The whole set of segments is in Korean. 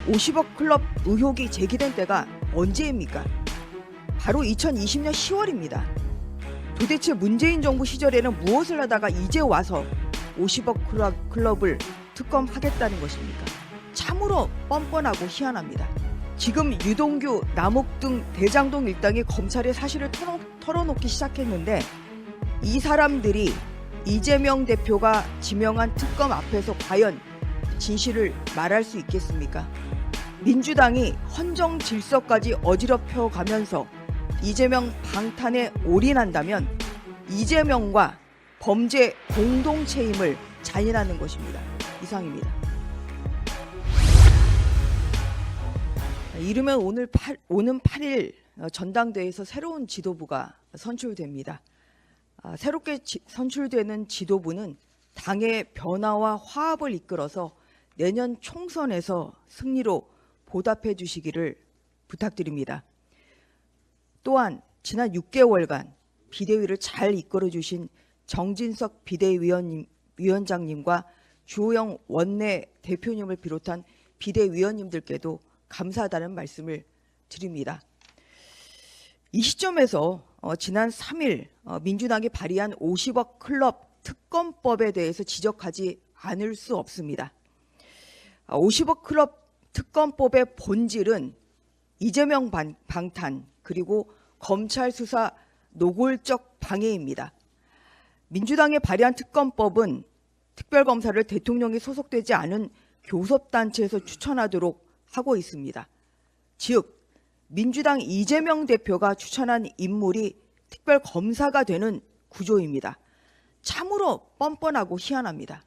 50억 클럽 의혹이 제기된 때가 언제입니까? 바로 2020년 10월입니다. 도대체 문재인 정부 시절에는 무엇을 하다가 이제 와서 50억 클럽을 특검하겠다는 것입니까? 참으로 뻔뻔하고 희한합니다. 지금 유동규, 남욱 등 대장동 일당이 검찰에 사실을 털어놓기 시작했는데 이 사람들이 이재명 대표가 지명한 특검 앞에서 과연 진실을 말할 수 있겠습니까? 민주당이 헌정 질서까지 어지럽혀 가면서 이재명 방탄에 올인한다면 이재명과 범죄 공동체임을 잔인하는 것입니다. 이상입니다. 이르면 오는 8일 전당대회에서 새로운 지도부가 선출됩니다. 새롭게 선출되는 지도부는 당의 변화와 화합을 이끌어서 내년 총선에서 승리로 보답해 주시기를 부탁드립니다. 또한 지난 6개월간 비대위를 잘 이끌어 주신 정진석 비대위원장님과 주호영 원내대표님을 비롯한 비대위원님들께도 감사하다는 말씀을 드립니다. 이 시점에서 지난 3일 민주당이 발의한 50억 클럽 특검법에 대해서 지적하지 않을 수 없습니다. 50억 클럽 특검법의 본질은 이재명 방탄 그리고 검찰 수사 노골적 방해입니다. 민주당이 발의한 특검법은 특별검사를 대통령이 소속되지 않은 교섭단체에서 추천하도록 하고 있습니다. 즉 민주당 이재명 대표가 추천한 인물이 특별검사가 되는 구조입니다. 참으로 뻔뻔하고 희한합니다.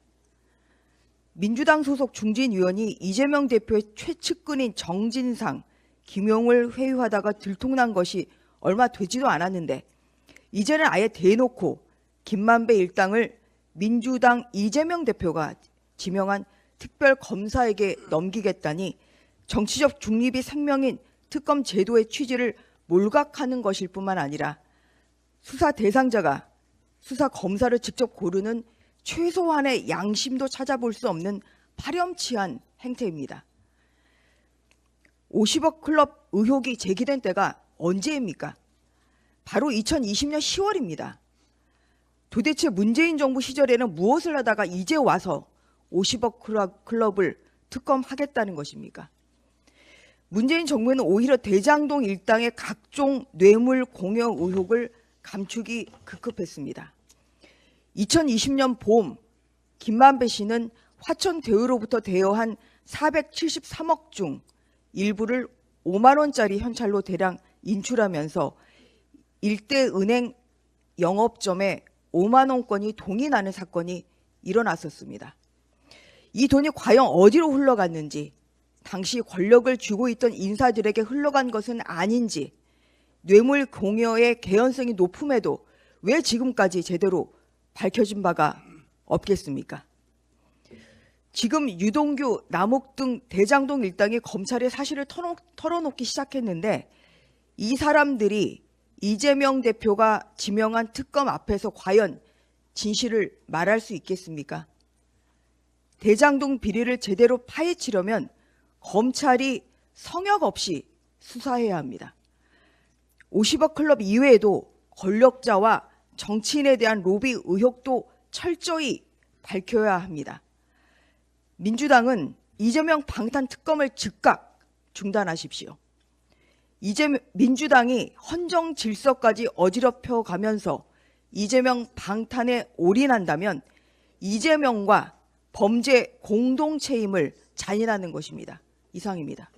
민주당 소속 중진위원이 이재명 대표의 최측근인 정진상, 김용을 회유하다가 들통난 것이 얼마 되지도 않았는데 이제는 아예 대놓고 김만배 일당을 민주당 이재명 대표가 지명한 특별검사에게 넘기겠다니 정치적 중립이 생명인 특검 제도의 취지를 몰각하는 것일 뿐만 아니라 수사 대상자가 수사 검사를 직접 고르는 최소한의 양심도 찾아볼 수 없는 파렴치한 행태입니다. 50억 클럽 의혹이 제기된 때가 언제입니까? 바로 2020년 10월입니다. 도대체 문재인 정부 시절에는 무엇을 하다가 이제 와서 50억 클럽을 특검하겠다는 것입니까? 문재인 정부는 오히려 대장동 일당의 각종 뇌물 공여 의혹을 감추기 급급했습니다. 2020년 봄 김만배 씨는 화천대유로부터 대여한 473억 중 일부를 5만 원짜리 현찰로 대량 인출하면서 일대 은행 영업점에 5만 원권이 동이 나는 사건이 일어났었습니다. 이 돈이 과연 어디로 흘러갔는지, 당시 권력을 쥐고 있던 인사들에게 흘러간 것은 아닌지, 뇌물 공여의 개연성이 높음에도 왜 지금까지 제대로 밝혀진 바가 없겠습니까? 지금 유동규, 남욱 등 대장동 일당이 검찰에 사실을 털어놓기 시작했는데 이 사람들이 이재명 대표가 지명한 특검 앞에서 과연 진실을 말할 수 있겠습니까? 대장동 비리를 제대로 파헤치려면 검찰이 성역 없이 수사해야 합니다. 50억 클럽 이외에도 권력자와 정치인에 대한 로비 의혹도 철저히 밝혀야 합니다. 민주당은 이재명 방탄 특검을 즉각 중단하십시오. 민주당이 헌정 질서까지 어지럽혀 가면서 이재명 방탄에 올인한다면 이재명과 범죄 공동체임을 잔인하는 것입니다. 이상입니다.